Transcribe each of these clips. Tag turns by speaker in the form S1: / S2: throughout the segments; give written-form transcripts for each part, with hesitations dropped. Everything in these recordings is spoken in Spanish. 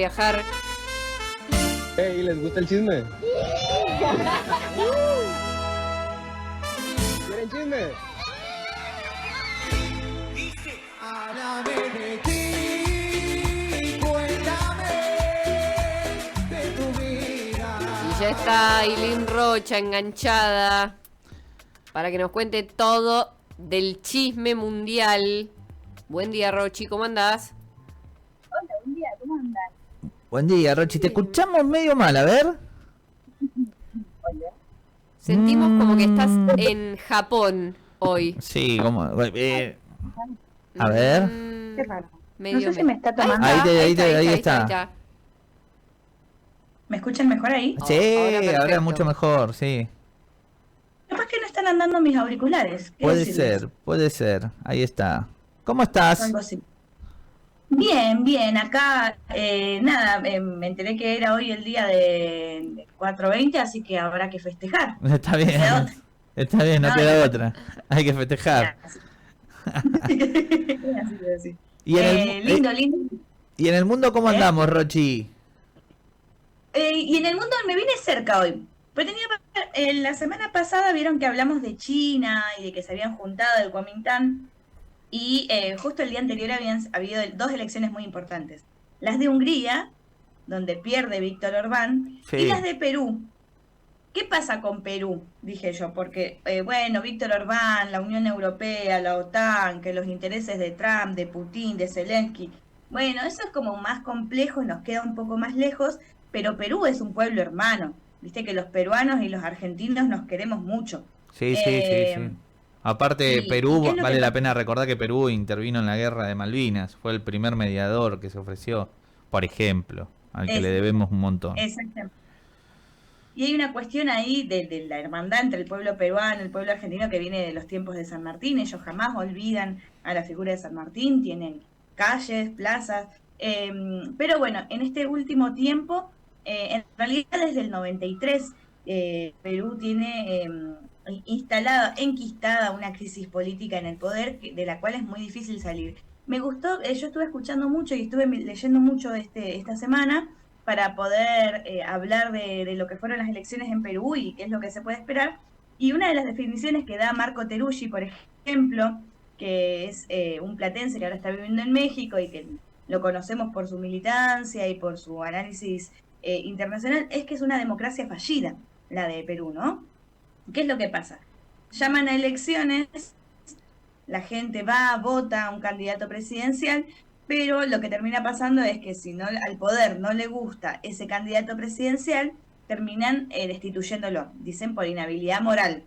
S1: viajar.
S2: Hey, ¿les gusta el chisme? ¿Quieren chisme?
S3: Háblame de ti, cuéntame de tu vida.
S1: Y ya está Ailín Rocha enganchada para que nos cuente todo del chisme mundial. Buen día, Rochi, ¿cómo andás?
S4: Hola, buen día, ¿cómo andan?
S5: Buen día, Rochi. Te escuchamos medio mal, a ver.
S4: Hola.
S1: Sentimos como que estás en Japón hoy.
S5: Sí, como... a ver.
S4: Qué raro.
S1: Medio
S4: No sé si me está tomando.
S5: Ahí está.
S4: ¿Me escuchan mejor ahí?
S5: Sí,
S1: ahora perfecto.
S5: ahora mucho mejor, sí.
S4: Capaz que no están andando mis auriculares. ¿Qué decirles?
S5: Puede ser. Ahí está. ¿Cómo estás?
S4: Algo así. Bien, bien. Acá, nada, me enteré que era hoy el día de 420, así que habrá que festejar.
S5: Está bien.
S4: Queda otra.
S5: Está bien, no
S4: No,
S5: queda
S4: no.
S5: otra. Hay que festejar.
S4: Así. Así.
S5: Y en
S4: Lindo.
S5: ¿Y en el mundo cómo andamos, Rochi?
S4: Y en el mundo me vine cerca hoy. Pero la semana pasada vieron que hablamos de China y de que se habían juntado el Kuomintang. Y justo el día anterior habían habido dos elecciones muy importantes. Las de Hungría, donde pierde Víctor Orbán,
S5: Sí.
S4: y las de Perú. ¿Qué pasa con Perú? Dije yo, porque, bueno, Víctor Orbán, la Unión Europea, la OTAN, que los intereses de Trump, de Putin, de Zelensky, bueno, eso es como más complejo y nos queda un poco más lejos, pero Perú es un pueblo hermano. Viste que los peruanos y los argentinos nos queremos mucho.
S5: Sí. Aparte,
S4: ¿y
S5: Perú,
S4: qué es lo
S5: vale
S4: que
S5: la
S4: pasa?
S5: pena recordar que Perú intervino en la guerra de Malvinas. Fue el primer mediador que se ofreció, por ejemplo, al que le debemos un montón.
S4: Exactamente. Y hay una cuestión ahí de la hermandad entre el pueblo peruano y el pueblo argentino que viene de los tiempos de San Martín. Ellos jamás olvidan a la figura de San Martín, tienen calles, plazas. Pero bueno, en este último tiempo, en realidad desde el 93, Perú tiene enquistada una crisis política en el poder de la cual es muy difícil salir. Me gustó, yo estuve escuchando mucho y estuve leyendo mucho esta semana para poder hablar de lo que fueron las elecciones en Perú y qué es lo que se puede esperar. Y una de las definiciones que da Marco Teruggi, por ejemplo, que es un platense que ahora está viviendo en México y que lo conocemos por su militancia y por su análisis internacional, es que es una democracia fallida, la de Perú, ¿no? ¿Qué es lo que pasa? Llaman a elecciones, la gente va, vota a un candidato presidencial, pero lo que termina pasando es que si no al poder no le gusta ese candidato presidencial, terminan destituyéndolo, dicen por inhabilidad moral.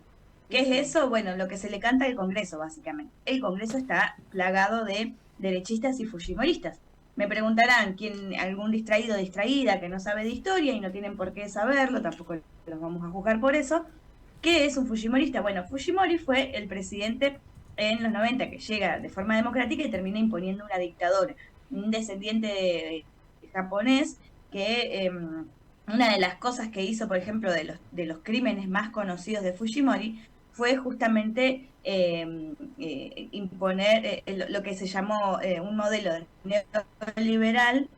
S4: ¿Qué es eso? Bueno, lo que se le canta al Congreso, básicamente. El Congreso está plagado de derechistas y fujimoristas. Me preguntarán, algún distraído o distraída que no sabe de historia y no tienen por qué saberlo, tampoco los vamos a juzgar por eso. ¿Qué es un fujimorista? Bueno, Fujimori fue el presidente en los 90 que llega de forma democrática y termina imponiendo una dictadura. Un descendiente de japonés que una de las cosas que hizo, por ejemplo, de los crímenes más conocidos de Fujimori fue justamente imponer lo que se llamó un modelo neoliberal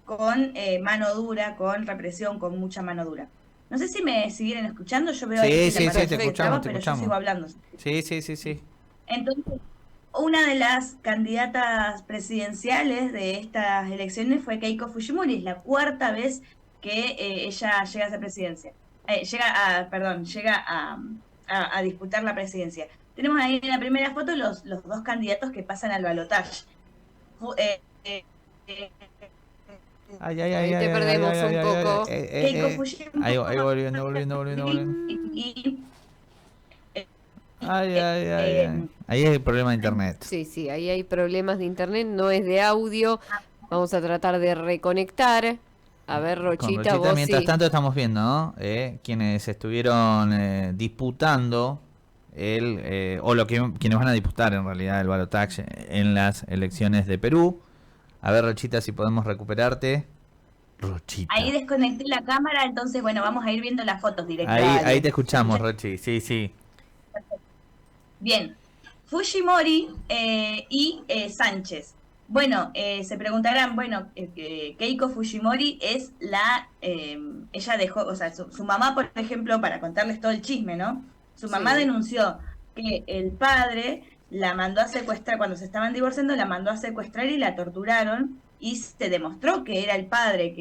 S4: con mano dura, con represión, con mucha mano dura. No sé si me siguieron escuchando, yo veo ahí
S5: Sí,
S4: la
S5: te
S4: pantalla
S5: escuchamos,
S4: pero yo sigo hablando.
S5: Sí.
S4: Entonces, una de las candidatas presidenciales de estas elecciones fue Keiko Fujimori, es la cuarta vez que ella llega a ser presidencia. Llega a disputar la presidencia. Tenemos ahí en la primera foto los dos candidatos que pasan al balotaje.
S5: Ahí
S1: te perdemos un poco.
S4: Keiko Fujimori
S5: Ahí volviendo.
S4: y
S5: Ahí hay el problema de internet.
S1: Sí, ahí hay problemas de internet, no es de audio. Vamos a tratar de reconectar. A ver, Rochita, vos
S5: mientras
S1: sí.
S5: tanto estamos viendo, ¿no? Quienes estuvieron disputando quienes van a disputar en realidad el balotaje en las elecciones de Perú. A ver, Rochita, si podemos recuperarte. Rochita.
S4: Ahí desconecté la cámara, entonces, bueno, vamos a ir viendo las fotos directamente.
S5: Ahí te escuchamos, Rochi. Sí.
S4: Bien. Fujimori y Sánchez. Bueno, se preguntarán, bueno, Keiko Fujimori es ella dejó, o sea, su mamá, por ejemplo, para contarles todo el chisme, ¿no? Su mamá
S1: Sí.
S4: denunció que el padre la mandó a secuestrar, cuando se estaban divorciando, la mandó a secuestrar y la torturaron, y se demostró que era el padre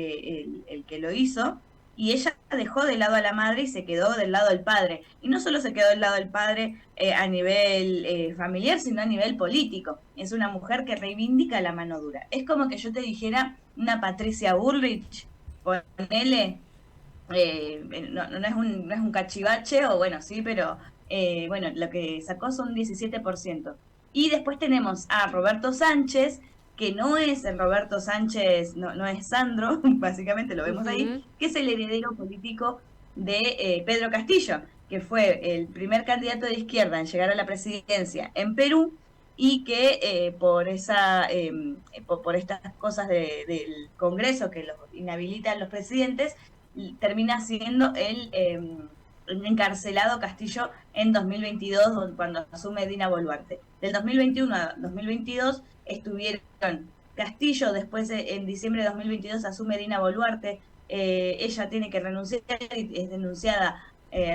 S4: el que lo hizo, y ella dejó de lado a la madre y se quedó del lado del padre. Y no solo se quedó del lado del padre a nivel familiar, sino a nivel político. Es una mujer que reivindica la mano dura. Es como que yo te dijera una Patricia Bullrich, ponele, no es un cachivache, o bueno, sí, pero bueno, lo que sacó son 17%. Y después tenemos a Roberto Sánchez, que no es el Roberto Sánchez, no es Sandro, básicamente lo vemos ahí,
S1: Ujú.
S4: que es el heredero político de Pedro Castillo, que fue el primer candidato de izquierda en llegar a la presidencia en Perú, y que por estas cosas del Congreso que los inhabilitan los presidentes, termina siendo el encarcelado Castillo en 2022, cuando asume Dina Boluarte. Del 2021 a 2022 estuvieron Castillo, después en diciembre de 2022 asume Dina Boluarte, ella tiene que renunciar y es denunciada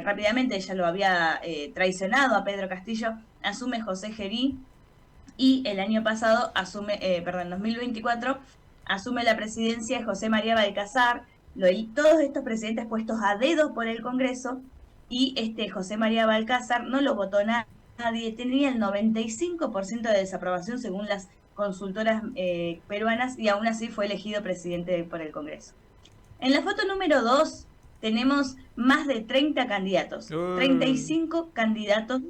S4: rápidamente, ella lo había traicionado a Pedro Castillo, asume José Gerí, y el año pasado perdón, 2024, asume la presidencia José María Balcazar, todos estos presidentes puestos a dedo por el Congreso, y José María Balcázar no lo votó nadie, tenía el 95% de desaprobación según las consultoras peruanas, y aún así fue elegido presidente por el Congreso. En la foto número 2 tenemos más de 30 candidatos, 35 candidatos,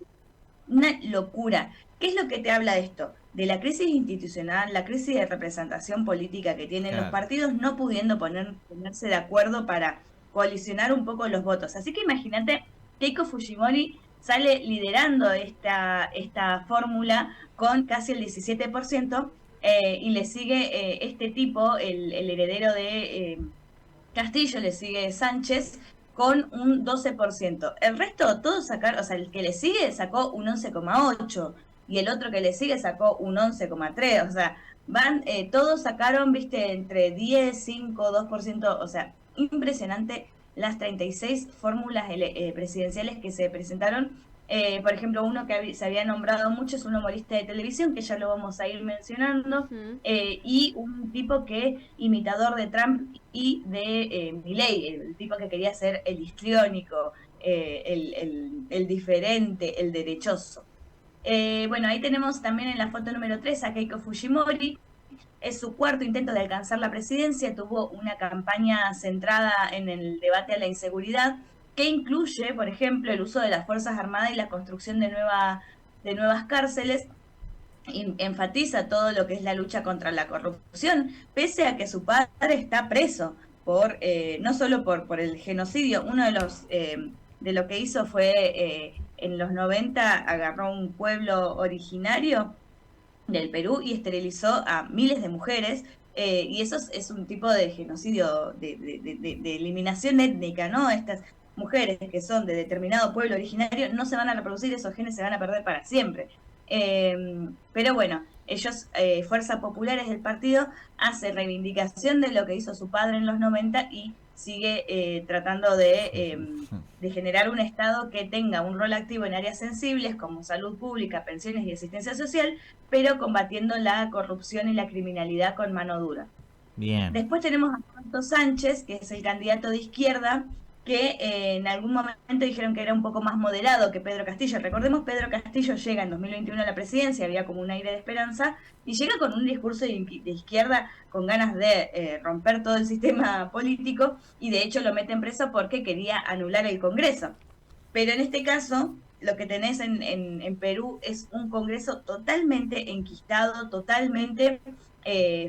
S4: una locura. ¿Qué es lo que te habla de esto? De la crisis institucional, la crisis de representación política que tienen los
S5: Claro.
S4: partidos, no pudiendo ponerse de acuerdo para coalicionar un poco los votos. Así que imagínate, Keiko Fujimori sale liderando esta fórmula con casi el 17%, y le sigue este tipo, el heredero de Castillo, le sigue Sánchez con un 12%. El resto, todos sacaron, o sea, el que le sigue sacó un 11,8%, y el otro que le sigue sacó un 11,3%. O sea, todos sacaron, viste, entre 10, 5, 2%. O sea, impresionante las 36 fórmulas presidenciales que se presentaron. Por ejemplo, uno que se había nombrado mucho es un humorista de televisión, que ya lo vamos a ir mencionando,
S1: Ujú.
S4: y un tipo que imitador de Trump y de Milei, el tipo que quería ser el histriónico, el diferente, el derechoso. Bueno, ahí tenemos también en la foto número 3 a Keiko Fujimori. Es su cuarto intento de alcanzar la presidencia. Tuvo una campaña centrada en el debate a la inseguridad, que incluye, por ejemplo, el uso de las Fuerzas Armadas y la construcción de nuevas cárceles. Enfatiza todo lo que es la lucha contra la corrupción, pese a que su padre está preso no solo por el genocidio. Uno de lo que hizo fue, en los 90, agarró un pueblo originario del Perú y esterilizó a miles de mujeres, y eso es un tipo de genocidio, de eliminación étnica, ¿no? Estas mujeres que son de determinado pueblo originario no se van a reproducir, esos genes se van a perder para siempre. Pero bueno, ellos, Fuerza Popular es el partido, hace reivindicación de lo que hizo su padre en los 90 y sigue tratando de generar un Estado que tenga un rol activo en áreas sensibles como salud pública, pensiones y asistencia social, pero combatiendo la corrupción y la criminalidad con mano dura.
S5: Bien.
S4: Después tenemos a Roberto Sánchez, que es el candidato de izquierda, que en algún momento dijeron que era un poco más moderado que Pedro Castillo. Recordemos, Pedro Castillo llega en 2021 a la presidencia, había como un aire de esperanza, y llega con un discurso de izquierda, con ganas de romper todo el sistema político, y de hecho lo meten preso porque quería anular el Congreso. Pero en este caso, lo que tenés en Perú es un Congreso totalmente enquistado, totalmente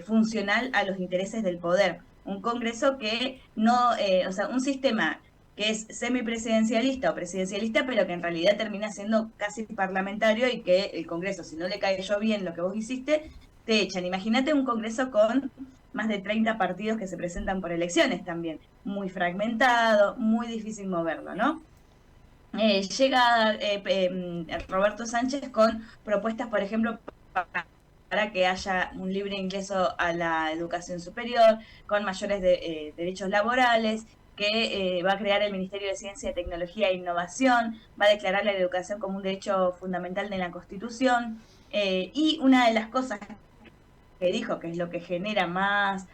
S4: funcional a los intereses del poder. Un Congreso que no, o sea, un sistema que es semipresidencialista o presidencialista, pero que en realidad termina siendo casi parlamentario, y que el Congreso, si no le cayó bien lo que vos hiciste, te echan. Imagínate un Congreso con más de 30 partidos que se presentan por elecciones también. Muy fragmentado, muy difícil moverlo, ¿no? Llega Roberto Sánchez con propuestas, por ejemplo, para para que haya un libre ingreso a la educación superior, con mayores derechos laborales, que va a crear el Ministerio de Ciencia, Tecnología e Innovación, va a declarar la educación como un derecho fundamental de la Constitución, y una de las cosas que dijo, que es lo que genera más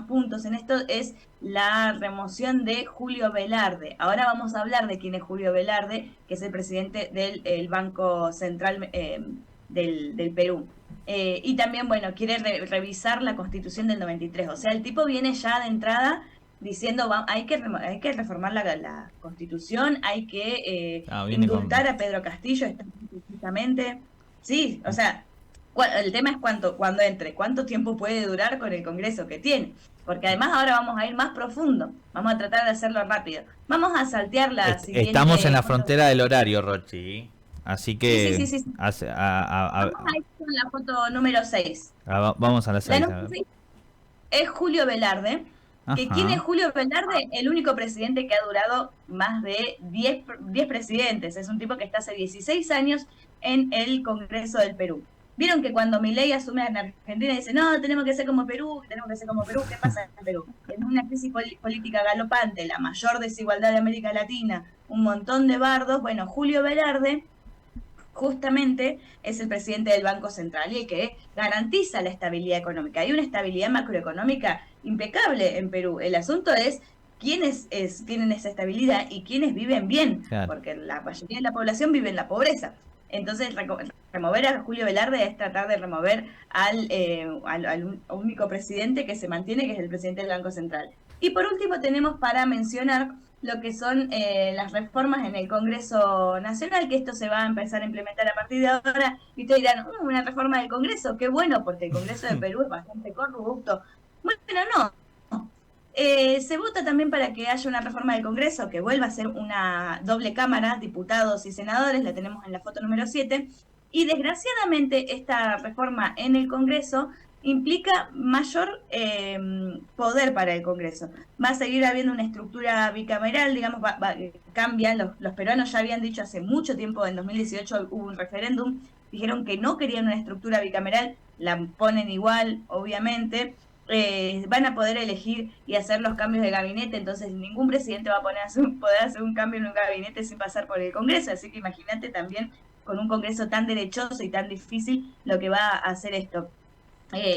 S4: puntos en esto, es la remoción de Julio Velarde. Ahora vamos a hablar de quién es Julio Velarde, que es el presidente del Banco Central del Perú. Y también, bueno, quiere revisar la Constitución del 93. O sea, el tipo viene ya de entrada diciendo, hay que reformar la Constitución, hay que indultar a Pedro Castillo, justamente. Sí, o sea, el tema es cuando entre, cuánto tiempo puede durar con el Congreso que tiene. Porque además ahora vamos a ir más profundo, vamos a tratar de hacerlo rápido. Vamos a saltear la siguiente...
S5: Estamos en la frontera del horario, Rochi. Así que...
S4: Sí. Vamos a ir con la foto número 6.
S5: Vamos a la 6.
S4: La número 6 es Julio Velarde. Que ¿quién es Julio Velarde? El único presidente que ha durado más de 10 presidentes. Es un tipo que está hace 16 años en el Congreso del Perú. Vieron que cuando Milei asume en Argentina dice, no, tenemos que ser como Perú, ¿qué pasa en Perú? En una crisis política galopante, la mayor desigualdad de América Latina, un montón de bardos. Bueno, Julio Velarde justamente es el presidente del Banco Central y que garantiza la estabilidad económica. Hay una estabilidad macroeconómica impecable en Perú. El asunto es quiénes tienen esa estabilidad y quiénes viven bien, claro, porque la mayoría de la población vive en la pobreza. Entonces, remover a Julio Velarde es tratar de remover al único presidente que se mantiene, que es el presidente del Banco Central. Y por último tenemos para mencionar lo que son las reformas en el Congreso Nacional, que esto se va a empezar a implementar a partir de ahora. Y ustedes dirán, una reforma del Congreso, qué bueno, porque el Congreso de Perú es bastante corrupto. Bueno, no. Se vota también para que haya una reforma del Congreso, que vuelva a ser una doble cámara, diputados y senadores, la tenemos en la foto número 7, y desgraciadamente esta reforma en el Congreso implica mayor poder para el Congreso. Va a seguir habiendo una estructura bicameral, digamos, cambian, los peruanos ya habían dicho hace mucho tiempo, en 2018 hubo un referéndum, dijeron que no querían una estructura bicameral, la ponen igual, obviamente. Van a poder elegir y hacer los cambios de gabinete, entonces ningún presidente va a poder hacer un cambio en un gabinete sin pasar por el Congreso, así que imagínate también con un Congreso tan derechoso y tan difícil lo que va a hacer esto.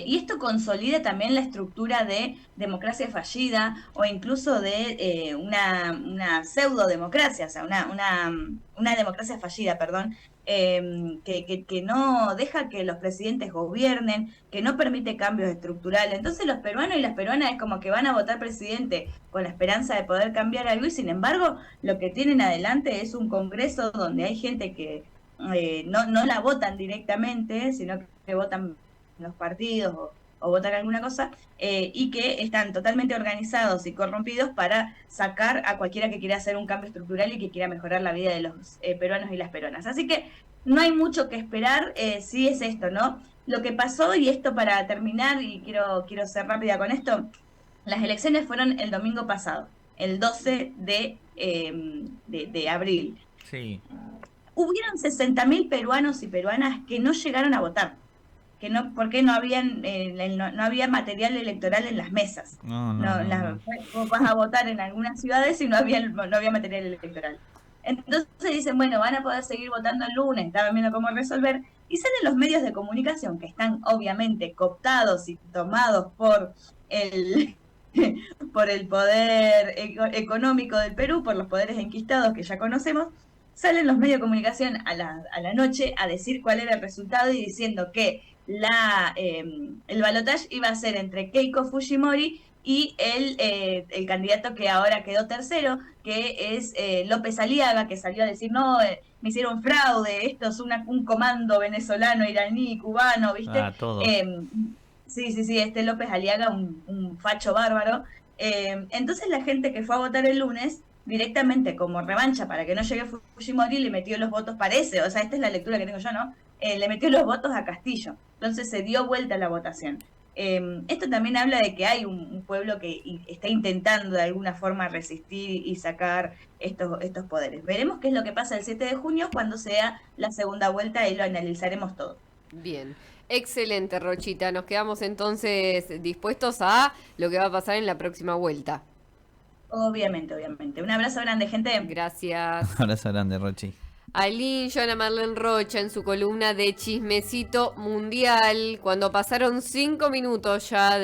S4: Y esto consolida también la estructura de democracia fallida o incluso de una pseudo-democracia, o sea, una democracia fallida, perdón, que no deja que los presidentes gobiernen, que no permite cambios estructurales. Entonces los peruanos y las peruanas es como que van a votar presidente con la esperanza de poder cambiar algo y sin embargo lo que tienen adelante es un Congreso donde hay gente que no la votan directamente, sino que votan los partidos o votar alguna cosa, y que están totalmente organizados y corrompidos para sacar a cualquiera que quiera hacer un cambio estructural y que quiera mejorar la vida de los peruanos y las peruanas. Así que no hay mucho que esperar, sí es esto, ¿no? Lo que pasó, y esto para terminar, y quiero ser rápida con esto, las elecciones fueron el domingo pasado, el 12 de abril.
S5: Sí.
S4: Hubieron 60.000 peruanos y peruanas que no llegaron a votar. Porque no había material electoral en las mesas. Vos vas a votar en algunas ciudades y no había material electoral. Entonces dicen, bueno, van a poder seguir votando el lunes, estaban viendo cómo resolver, y salen los medios de comunicación que están obviamente cooptados y tomados por el poder económico del Perú, por los poderes enquistados que ya conocemos. Salen los medios de comunicación a la noche a decir cuál era el resultado y diciendo que el balotaje iba a ser entre Keiko Fujimori y el candidato que ahora quedó tercero, que es López Aliaga, que salió a decir, no, me hicieron fraude, esto es un comando venezolano, iraní, cubano, ¿viste?
S5: Todo.
S4: Sí, López Aliaga, un facho bárbaro. Entonces la gente que fue a votar el lunes, directamente como revancha para que no llegue Fujimori, le metió los votos, parece, o sea, esta es la lectura que tengo yo, ¿no? Le metió los votos a Castillo. Entonces se dio vuelta la votación. Esto también habla de que hay un pueblo que está intentando de alguna forma resistir y sacar estos poderes. Veremos qué es lo que pasa el 7 de junio cuando sea la segunda vuelta y lo analizaremos todo.
S1: Bien. Excelente, Rochita. Nos quedamos entonces dispuestos a lo que va a pasar en la próxima vuelta.
S4: Obviamente, obviamente. Un abrazo grande, gente.
S1: Gracias.
S5: Un abrazo grande, Rochi.
S1: Aline Joana Marlene Rocha en su columna de Chismecito Mundial, cuando pasaron 5 minutos ya de